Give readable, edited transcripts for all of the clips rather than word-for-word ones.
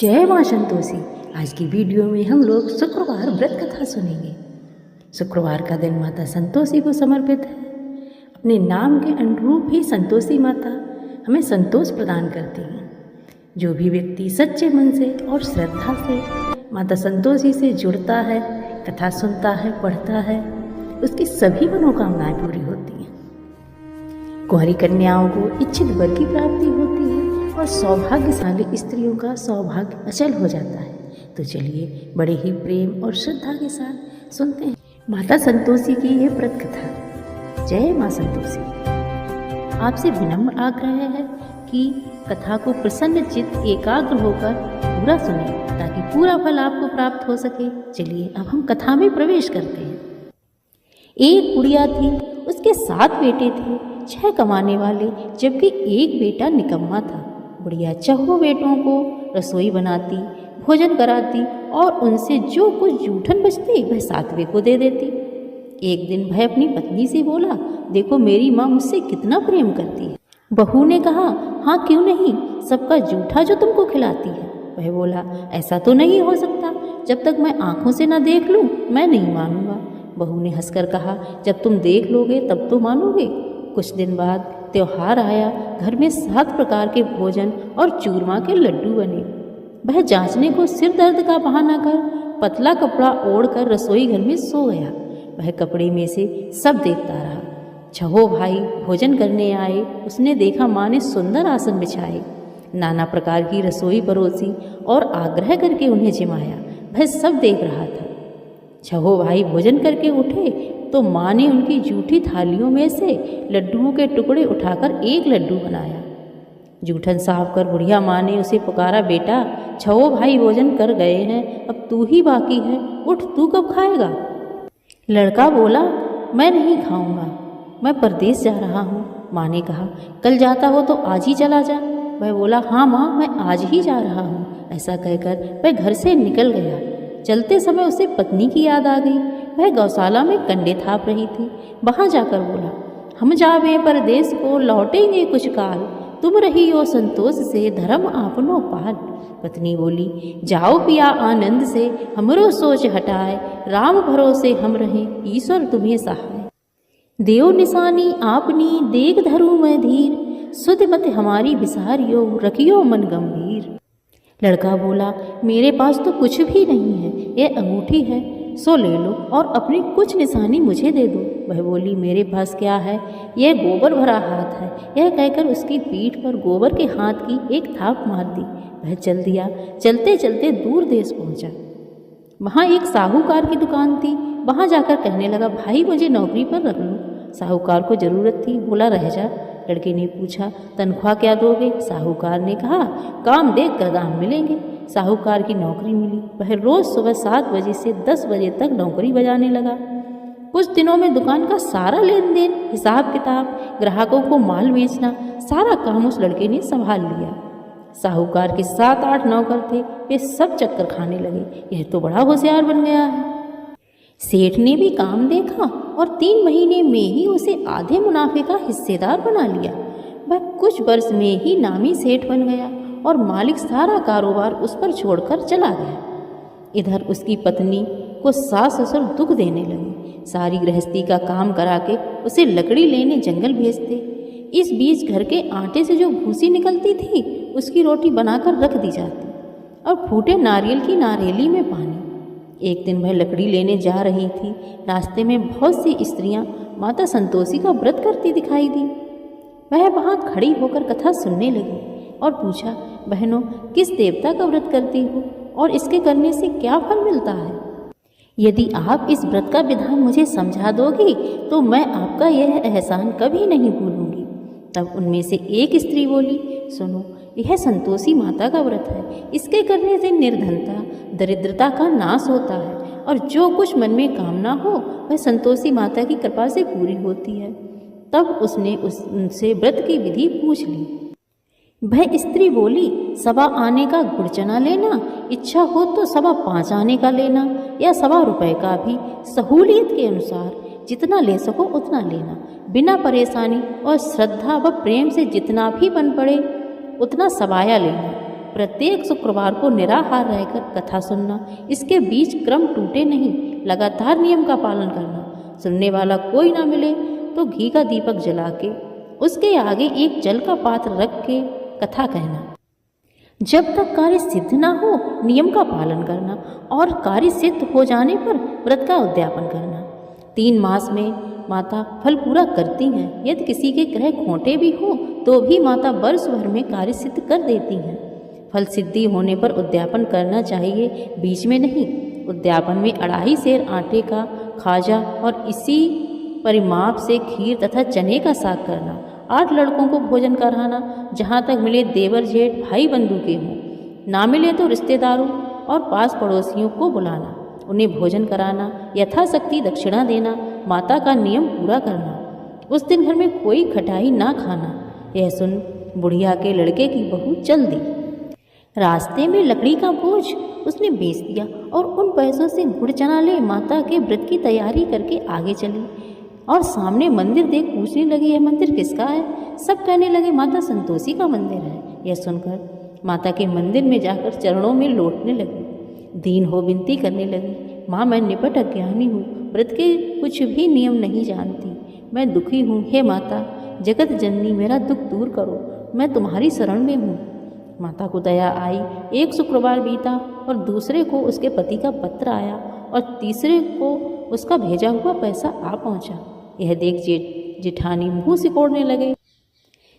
जय माँ संतोषी। आज की वीडियो में हम लोग शुक्रवार व्रत कथा सुनेंगे। शुक्रवार का दिन माता संतोषी को समर्पित है। अपने नाम के अनुरूप ही संतोषी माता हमें संतोष प्रदान करती हैं। जो भी व्यक्ति सच्चे मन से और श्रद्धा से माता संतोषी से जुड़ता है, कथा सुनता है, पढ़ता है, उसकी सभी मनोकामनाएं पूरी होती हैं। कुंवारी कन्याओं को इच्छित वर की प्राप्ति होती है और सौभाग्यशाली स्त्रियों का सौभाग्य अचल हो जाता है। तो चलिए बड़े ही प्रेम और श्रद्धा के साथ सुनते हैं माता संतोषी की ये व्रत कथा। जय माँ संतोषी। आपसे विनम्र आग्रह है कि कथा को प्रसन्न चित्त एकाग्र होकर पूरा सुने ताकि पूरा फल आपको प्राप्त हो सके। चलिए अब हम कथा में प्रवेश करते हैं। एक बुढ़िया थी, उसके 7 बेटे थे, 6 कमाने वाले, जबकि एक बेटा निकम्मा था। बुढ़िया चारों बेटों को रसोई बनाती, भोजन कराती और उनसे जो कुछ जूठन बचती वह 7वें को दे देती। एक दिन वह अपनी पत्नी से बोला, देखो मेरी माँ मुझसे कितना प्रेम करती है। बहू ने कहा, हाँ क्यों नहीं, सबका जूठा जो तुमको खिलाती है। वह बोला, ऐसा तो नहीं हो सकता, जब तक मैं आंखों से न देख लूँ मैं नहीं मानूंगा। बहू ने हंसकर कहा, जब तुम देख लोगे तब तो मानोगे। कुछ दिन बाद त्योहार आया। घर में 7 प्रकार के भोजन और चूरमा के लड्डू बने। वह जांचने को सिर दर्द का बहाना कर पतला कपड़ा ओढ़कर रसोई घर में सो गया। वह कपड़े में से सब देखता रहा। 6 भाई भोजन करने आए। उसने देखा माँ ने सुंदर आसन बिछाए, नाना प्रकार की रसोई परोसी और आग्रह करके उन्हें जिमाया। वह सब देख रहा था। 6 भाई भोजन करके उठे तो माँ ने उनकी जूठी थालियों में से लड्डुओं के टुकड़े उठाकर एक लड्डू बनाया। जूठन साफ कर बुढ़िया माँ ने उसे पुकारा, बेटा 6 भाई भोजन कर गए हैं, अब तू ही बाकी है, उठ तू कब खाएगा। लड़का बोला, मैं नहीं खाऊंगा, मैं परदेश जा रहा हूँ। माँ ने कहा, कल जाता हो तो आज ही चला जा। वह बोला, हाँ माँ मैं आज ही जा रहा हूँ। ऐसा कहकर वह घर से निकल गया। चलते समय उसे पत्नी की याद आ गई। वह गौशाला में कंडे थाप रही थी। वहाँ जाकर बोला, हम जावे परदेश को, लौटेंगे कुछ काल, तुम रही हो संतोष से, धर्म आपनो पाल। पत्नी बोली, जाओ पिया आनंद से, हमरो सोच हटाए, राम भरोसे हम रहें, ईश्वर तुम्हें सहाय। देव निशानी आपनी, देख धरू मैं धीर, सुध मत हमारी बिसारियो, रखियो मन गंभीर। लड़का बोला, मेरे पास तो कुछ भी नहीं है, यह अंगूठी है, सो ले लो और अपनी कुछ निशानी मुझे दे दो। वह बोली, मेरे पास क्या है, यह गोबर भरा हाथ है। यह कहकर उसकी पीठ पर गोबर के हाथ की एक थाप मार दी। वह चल दिया। चलते चलते दूर देश पहुंचा। वहाँ एक साहूकार की दुकान थी। वहाँ जाकर कहने लगा, भाई मुझे नौकरी पर रख लो। साहूकार को जरूरत थी, बोला रह जा। लड़के ने पूछा, तनख्वाह क्या दोगे। साहूकार ने कहा, काम देख कर दाम मिलेंगे। साहूकार की नौकरी मिली। वह रोज सुबह 7 बजे से 10 बजे तक नौकरी बजाने लगा। कुछ दिनों में दुकान का सारा लेन देन, हिसाब किताब, ग्राहकों को माल बेचना, सारा काम उस लड़के ने संभाल लिया। साहूकार के 7-8 नौकर थे, वे सब चक्कर खाने लगे। यह तो बड़ा होशियार बन गया है। सेठ ने भी काम देखा और 3 महीने में ही उसे आधे मुनाफे का हिस्सेदार बना लिया। वह कुछ वर्ष में ही नामी सेठ बन गया और मालिक सारा कारोबार उस पर छोड़कर चला गया। इधर उसकी पत्नी को सास ससुर दुख देने लगे। सारी गृहस्थी का काम करा के उसे लकड़ी लेने जंगल भेजते। इस बीच घर के आटे से जो भूसी निकलती थी उसकी रोटी बनाकर रख दी जाती और फूटे नारियल की नारेली में पानी। एक दिन वह लकड़ी लेने जा रही थी। रास्ते में बहुत सी स्त्रियां माता संतोषी का व्रत करती दिखाई दी। वह वहां खड़ी होकर कथा सुनने लगी और पूछा, बहनों किस देवता का व्रत करती हो और इसके करने से क्या फल मिलता है। यदि आप इस व्रत का विधान मुझे समझा दोगी तो मैं आपका यह एहसान कभी नहीं भूलूंगी। तब उनमें से एक स्त्री बोली, सुनो यह संतोषी माता का व्रत है। इसके करने से निर्धनता दरिद्रता का नाश होता है और जो कुछ मन में कामना हो वह संतोषी माता की कृपा से पूरी होती है। तब उसने उनसे व्रत की विधि पूछ ली। वह स्त्री बोली, 1.25 आने का गुड़ चना लेना, इच्छा हो तो 5.25 आने का लेना या 1.25 रुपये का भी, सहूलियत के अनुसार जितना ले सको उतना लेना, बिना परेशानी और श्रद्धा व प्रेम से जितना भी बन पड़े उतना सबाया लेना। प्रत्येक शुक्रवार को निराहार रहकर कथा सुनना, इसके बीच क्रम टूटे नहीं, लगातार नियम का पालन करना। सुनने वाला कोई ना मिले तो घी का दीपक जला के उसके आगे एक जल का पात्र रख के कथा कहना। जब तक कार्य सिद्ध ना हो नियम का पालन करना और कार्य सिद्ध हो जाने पर व्रत का उद्यापन करना। 3 मास में माता फल पूरा करती हैं। यदि किसी के ग्रह खोटे भी हो तो भी माता वर्ष भर में कार्य सिद्ध कर देती हैं। फल सिद्धि होने पर उद्यापन करना चाहिए, बीच में नहीं। उद्यापन में 2.5 सेर आटे का खाजा और इसी परिमाप से खीर तथा चने का साग करना। 8 लड़कों को भोजन कराना, जहाँ तक मिले देवर जेठ भाई बंधु के हों, ना मिले तो रिश्तेदारों और पास पड़ोसियों को बुलाना, उन्हें भोजन कराना, यथाशक्ति दक्षिणा देना, माता का नियम पूरा करना। उस दिन घर में कोई खटाई ना खाना। यह सुन बुढ़िया के लड़के की बहू चल दी। रास्ते में लकड़ी का बोझ उसने बेच दिया और उन पैसों से गुड़ चना ले माता के व्रत की तैयारी करके आगे चली और सामने मंदिर देख पूछने लगी, यह मंदिर किसका है? सब कहने लगे माता संतोषी का मंदिर है। यह सुनकर माता के मंदिर में जाकर चरणों में लौटने लगी, दीन हो विनती करने लगी, माँ मैं निपट अज्ञानी हूँ, व्रत के कुछ भी नियम नहीं जानती, मैं दुखी हूँ। हे माता जगत जननी मेरा दुख दूर करो, मैं तुम्हारी शरण में हूँ। माता को दया आई। एक शुक्रवार बीता और दूसरे को उसके पति का पत्र आया और तीसरे को उसका भेजा हुआ पैसा आ पहुँचा। यह देख जेठानी मुँह सिकोड़ने लगे।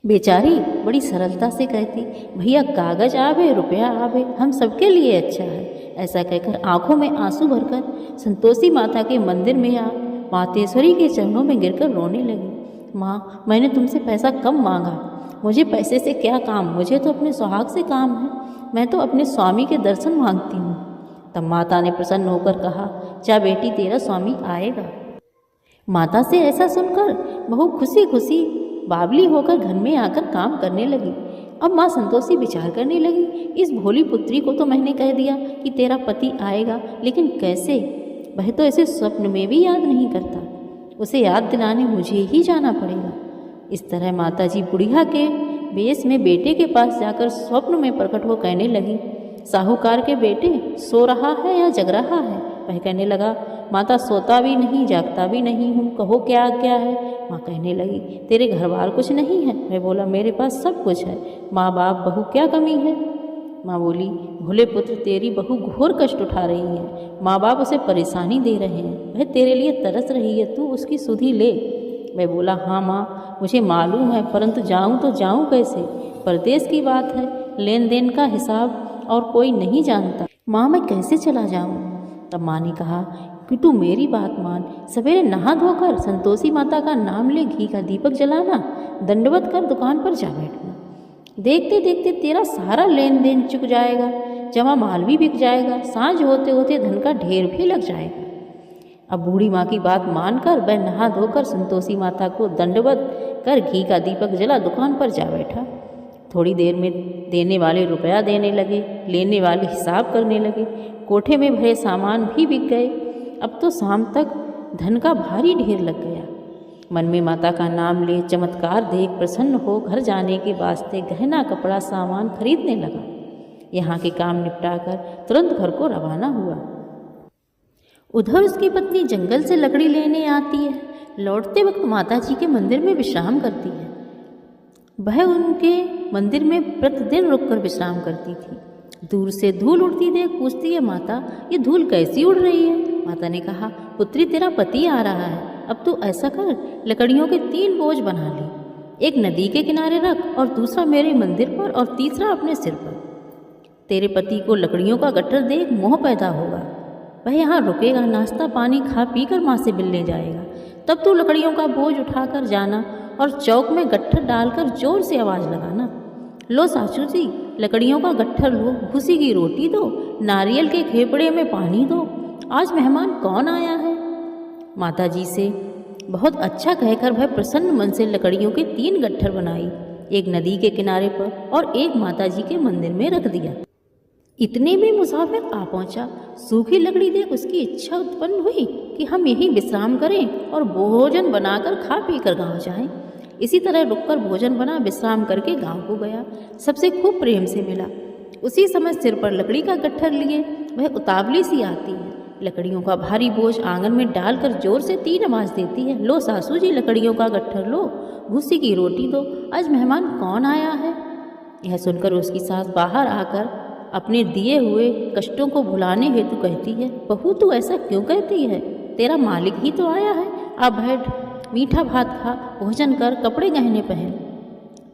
बेचारी बड़ी सरलता से कहती, भैया कागज आवे रुपया आवे, हम सबके लिए अच्छा है। ऐसा कहकर आंखों में आंसू भरकर संतोषी माता के मंदिर में आ मातेश्वरी के चरणों में गिरकर रोने लगी। माँ मैंने तुमसे पैसा कम मांगा, मुझे पैसे से क्या काम, मुझे तो अपने सुहाग से काम है, मैं तो अपने स्वामी के दर्शन मांगती हूँ। तब माता ने प्रसन्न होकर कहा, जा बेटी तेरा स्वामी आएगा। माता से ऐसा सुनकर बहू खुशी खुशी बावली होकर घर में आकर काम करने लगी। अब माँ संतोषी विचार करने लगी, इस भोली पुत्री को तो मैंने कह दिया कि तेरा पति आएगा, लेकिन कैसे? वह तो इसे स्वप्न में भी याद नहीं करता, उसे याद दिलाने मुझे ही जाना पड़ेगा। इस तरह माताजी बुढ़िया के बेस में बेटे के पास जाकर स्वप्न में प्रकट हो कहने लगी, साहूकार के बेटे सो रहा है या जग रहा है? वह कहने लगा, माता सोता भी नहीं जागता भी नहीं हूँ, कहो क्या आज्ञा है? माँ कहने लगी, तेरे घर बार कुछ नहीं है? वह बोला, मेरे पास सब कुछ है, माँ बाप बहू क्या कमी है? माँ बोली, भोले पुत्र तेरी बहू घोर कष्ट उठा रही है, माँ बाप उसे परेशानी दे रहे हैं, वह तेरे लिए तरस रही है, तू उसकी सुधि ले। मैं बोला, हाँ माँ मुझे मालूम है, परंतु जाऊँ तो जाऊँ कैसे? परदेश की बात है, लेन देन का हिसाब और कोई नहीं जानता, माँ मैं कैसे चला जाऊँ? तब माँ ने कहा कि तू मेरी बात मान, सवेरे नहा धोकर संतोषी माता का नाम ले, घी का दीपक जलाना, दंडवत कर दुकान पर जा बैठना। देखते देखते तेरा सारा लेन देन चुक जाएगा, जमा माल भी बिक जाएगा, सांझ होते होते धन का ढेर भी लग जाएगा। अब बूढ़ी माँ की बात मानकर वह नहा धोकर संतोषी माता को दंडवत कर घी का दीपक जला दुकान पर जा बैठा। थोड़ी देर में देने वाले रुपया देने लगे, लेने वाले हिसाब करने लगे, कोठे में भरे सामान भी बिक गए। अब तो शाम तक धन का भारी ढेर लग गया। मन में माता का नाम ले चमत्कार देख प्रसन्न हो घर जाने के वास्ते गहना कपड़ा सामान खरीदने लगा। यहाँ के काम निपटाकर तुरंत घर को रवाना हुआ। उधर उसकी पत्नी जंगल से लकड़ी लेने आती है। लौटते वक्त माता जी के मंदिर में विश्राम करती है। वह उनके मंदिर में प्रतिदिन रुककर विश्राम करती थी। दूर से धूल उड़ती देख पूछती है, माता ये धूल कैसी उड़ रही है? माता ने कहा, पुत्री तेरा पति आ रहा है, अब तू ऐसा कर, लकड़ियों के 3 बोझ बना ले, एक नदी के किनारे रख और दूसरा मेरे मंदिर पर और तीसरा अपने सिर पर। तेरे पति को लकड़ियों का गट्ठर देख मोह पैदा होगा, वह यहाँ रुकेगा, नाश्ता पानी खा पी कर माँ से मिलने जाएगा। तब तू लकड़ियों का बोझ उठाकर जाना और चौक में गट्ठर डालकर जोर से आवाज़ लगाना, लो सासू जी लकड़ियों का गट्ठर लो, भूसी की रोटी दो, नारियल के खेपड़े में पानी दो, आज मेहमान कौन आया है? माता जी से बहुत अच्छा कहकर वह प्रसन्न मन से लकड़ियों के 3 गट्ठर बनाई, एक नदी के किनारे पर और एक माता जी के मंदिर में रख दिया। इतने में मुसाफिर आ पहुंचा। सूखी लकड़ी देख उसकी इच्छा उत्पन्न हुई कि हम यहीं विश्राम करें और भोजन बनाकर खा पी कर गाँव जाएं। इसी तरह रुककर भोजन बना विश्राम करके गांव को गया। सबसे खूब प्रेम से मिला। उसी समय सिर पर लकड़ी का गट्ठर लिए वह उतावली सी आती है। लकड़ियों का भारी बोझ आंगन में डालकर जोर से 3 आवाज़ देती है, लो सासू जी लकड़ियों का गट्ठर लो, भूसी की रोटी दो, आज मेहमान कौन आया है। यह सुनकर उसकी सास बाहर आकर अपने दिए हुए कष्टों को भुलाने हेतु कहती है, बहू तू ऐसा क्यों कहती है, तेरा मालिक ही तो आया है, अब बैठ, मीठा भात खा, भोजन कर, कपड़े गहने पहन।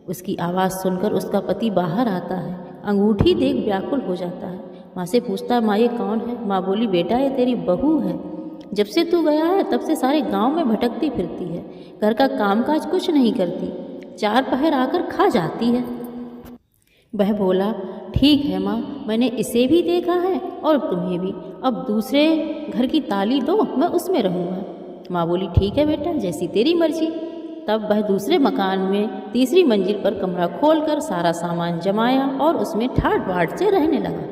उसकी आवाज़ सुनकर उसका पति बाहर आता है, अंगूठी देख व्याकुल हो जाता है। माँ से पूछता है, माँ ये कौन है। माँ बोली, बेटा ये तेरी बहू है, जब से तू गया है तब से सारे गांव में भटकती फिरती है, घर का कामकाज कुछ नहीं करती, 4 पहर आकर खा जाती है। वह बोला, ठीक है माँ, मैंने इसे भी देखा है और तुम्हें भी, अब दूसरे घर की ताली दो, मैं उसमें रहूँगा। माँ बोली, ठीक है बेटा, जैसी तेरी मर्जी। तब वह दूसरे मकान में 3री मंजिल पर कमरा खोलकर सारा सामान जमाया और उसमें ठाट बाट से रहने लगा।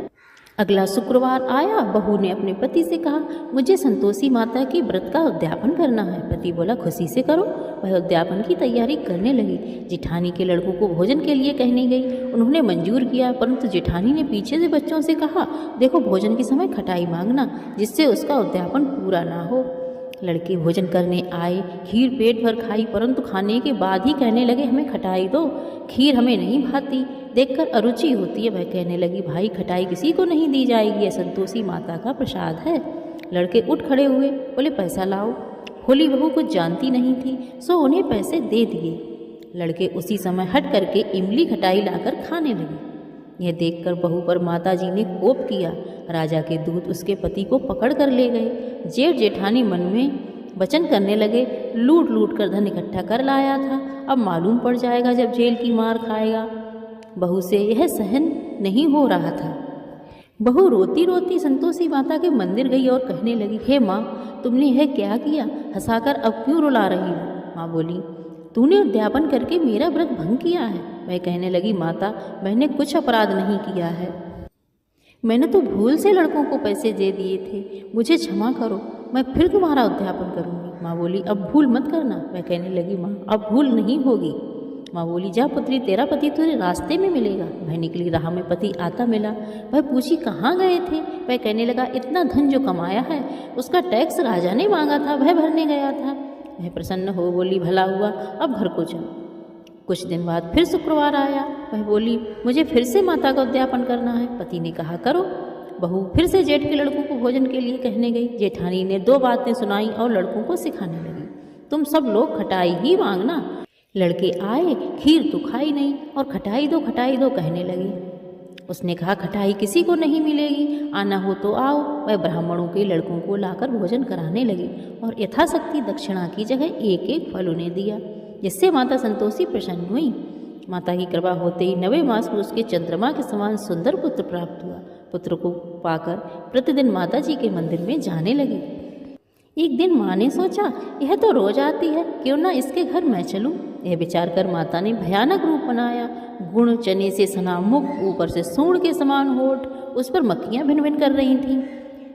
अगला शुक्रवार आया, बहू ने अपने पति से कहा, मुझे संतोषी माता की व्रत का उद्यापन करना है। पति बोला, खुशी से करो। वह उद्यापन की तैयारी करने लगी। जेठानी के लड़कों को भोजन के लिए कहने गई, उन्होंने मंजूर किया, परंतु जेठानी ने पीछे से बच्चों से कहा, देखो भोजन के समय खटाई मांगना, जिससे उसका उद्यापन पूरा ना हो। लड़के भोजन करने आए, खीर पेट भर खाई, परंतु खाने के बाद ही कहने लगे, हमें खटाई दो, खीर हमें नहीं भाती, देखकर अरुचि होती है। वह कहने लगी, भाई खटाई किसी को नहीं दी जाएगी, यह संतोषी माता का प्रसाद है। लड़के उठ खड़े हुए, बोले पैसा लाओ। होली बहू कुछ जानती नहीं थी, सो उन्हें पैसे दे दिए। लड़के उसी समय हट करके इमली खटाई लाकर खाने लगे। यह देखकर बहू पर माताजी ने कोप किया। राजा के दूत उसके पति को पकड़ कर ले गए। जेठ जेठानी मन में वचन करने लगे, लूट लूट कर धन इकट्ठा कर लाया था, अब मालूम पड़ जाएगा जब जेल की मार खाएगा। बहू से यह सहन नहीं हो रहा था। बहू रोती रोती संतोषी माता के मंदिर गई और कहने लगी, हे माँ, तुमने यह क्या किया, हंसाकर अब क्यों रुला रही हो। माँ बोली, तूने उद्यापन करके मेरा व्रत भंग किया है। वह कहने लगी, माता, मैंने कुछ अपराध नहीं किया है, मैंने तो भूल से लड़कों को पैसे दे दिए थे, मुझे क्षमा करो, मैं फिर तुम्हारा उद्यापन करूँगी। माँ बोली, अब भूल मत करना। वह कहने लगी, माँ अब भूल नहीं होगी। माँ बोली, जा पुत्री, तेरा पति तुझे रास्ते में मिलेगा। वह निकली, राह में पति आता मिला। वह पूछी, कहाँ गए थे। वह कहने लगा, इतना धन जो कमाया है उसका टैक्स राजा ने मांगा था, वह भरने गया था। वह प्रसन्न हो बोली, भला हुआ, अब घर को चल। कुछ दिन बाद फिर शुक्रवार आया। वह बोली, मुझे फिर से माता का उद्यापन करना है। पति ने कहा, करो। बहू फिर से जेठ के लड़कों को भोजन के लिए कहने गई। जेठानी ने 2 बातें सुनाई और लड़कों को सिखाने लगी, तुम सब लोग खटाई ही मांगना। लड़के आए, खीर तो खाई नहीं और खटाई दो कहने लगे। उसने कहा, खटाई किसी को नहीं मिलेगी, आना हो तो आओ। वह ब्राह्मणों के लड़कों को लाकर भोजन कराने लगी और यथाशक्ति दक्षिणा की जगह 1-1 फल उन्हें दिया, जिससे माता संतोषी प्रसन्न हुई। माता की कृपा होते ही 9वें मास में उसके चंद्रमा के समान सुंदर पुत्र प्राप्त हुआ। पुत्र को पाकर प्रतिदिन माता जी के मंदिर में जाने लगी। एक दिन माँ ने सोचा, यह तो रोज आती है, क्यों ना इसके घर मैं चलूं। यह विचार कर माता ने भयानक रूप बनाया। गुण चने से सना मुख, ऊपर से सूंड के समान होठ, उस पर मक्खियाँ भिन भिन कर रही थीं।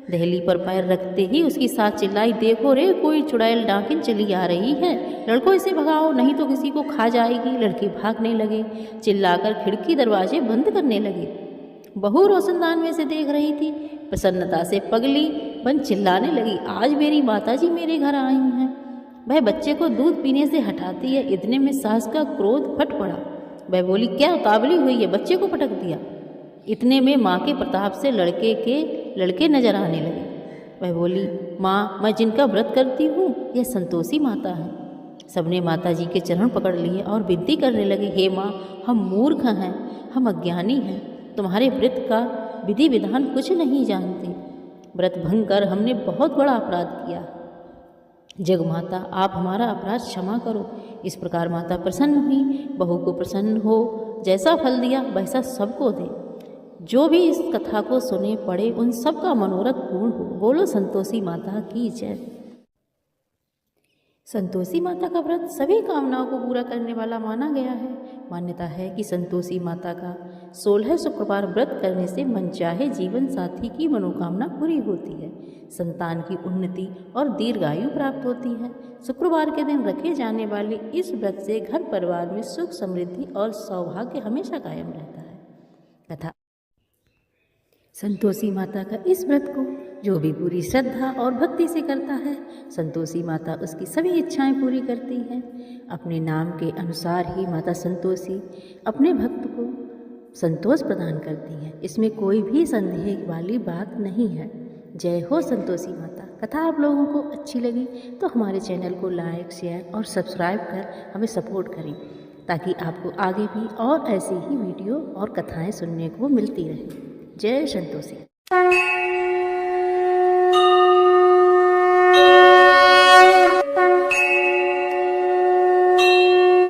दहली पर पैर रखते ही उसकी सास चिल्लाई, देखो रे, कोई चुड़ैल डाकिन चली आ रही है, लड़कों इसे भगाओ, नहीं तो किसी को खा जाएगी। लड़के भागने लगे, चिल्लाकर खिड़की दरवाजे बंद करने लगे। बहू रोशनदान में से देख रही थी, प्रसन्नता से पगली बन चिल्लाने लगी, आज मेरी माताजी मेरे घर आई हैं। वह बच्चे को दूध पीने से हटाती है, इतने में सास का क्रोध फट पड़ा। वह बोली, क्या उतावली हुई है, बच्चे को पटक दिया। इतने में माँ के प्रताप से लड़के नजर आने लगे। वह बोली, माँ, मैं जिनका व्रत करती हूँ यह संतोषी माता है। सबने माता जी के चरण पकड़ लिए और विनती करने लगे, हे माँ, हम मूर्ख हैं, हम अज्ञानी हैं, तुम्हारे व्रत का विधि विधान कुछ नहीं जानते, व्रत भंग कर हमने बहुत बड़ा अपराध किया। जग माता, आप हमारा अपराध क्षमा करो। इस प्रकार माता प्रसन्न हुई। बहू को प्रसन्न हो, जैसा फल दिया वैसा सबको दे। जो भी इस कथा को सुने पढ़े उन सब का मनोरथ पूर्ण हो। बोलो संतोषी माता की जय। संतोषी माता का व्रत सभी कामनाओं को पूरा करने वाला माना गया है। मान्यता है कि संतोषी माता का 16 शुक्रवार व्रत करने से मनचाहे जीवन साथी की मनोकामना पूरी होती है, संतान की उन्नति और दीर्घायु प्राप्त होती है। शुक्रवार के दिन रखे जाने वाले इस व्रत से घर परिवार में सुख समृद्धि और सौभाग्य हमेशा कायम रहता है। कथा संतोषी माता का इस व्रत को जो भी पूरी श्रद्धा और भक्ति से करता है, संतोषी माता उसकी सभी इच्छाएं पूरी करती हैं। अपने नाम के अनुसार ही माता संतोषी अपने भक्त को संतोष प्रदान करती हैं। इसमें कोई भी संदेह वाली बात नहीं है। जय हो संतोषी माता। कथा आप लोगों को अच्छी लगी तो हमारे चैनल को लाइक, शेयर और सब्सक्राइब कर हमें सपोर्ट करें, ताकि आपको आगे भी और ऐसी ही वीडियो और कथाएं सुनने को मिलती रहे। जय संतोषी।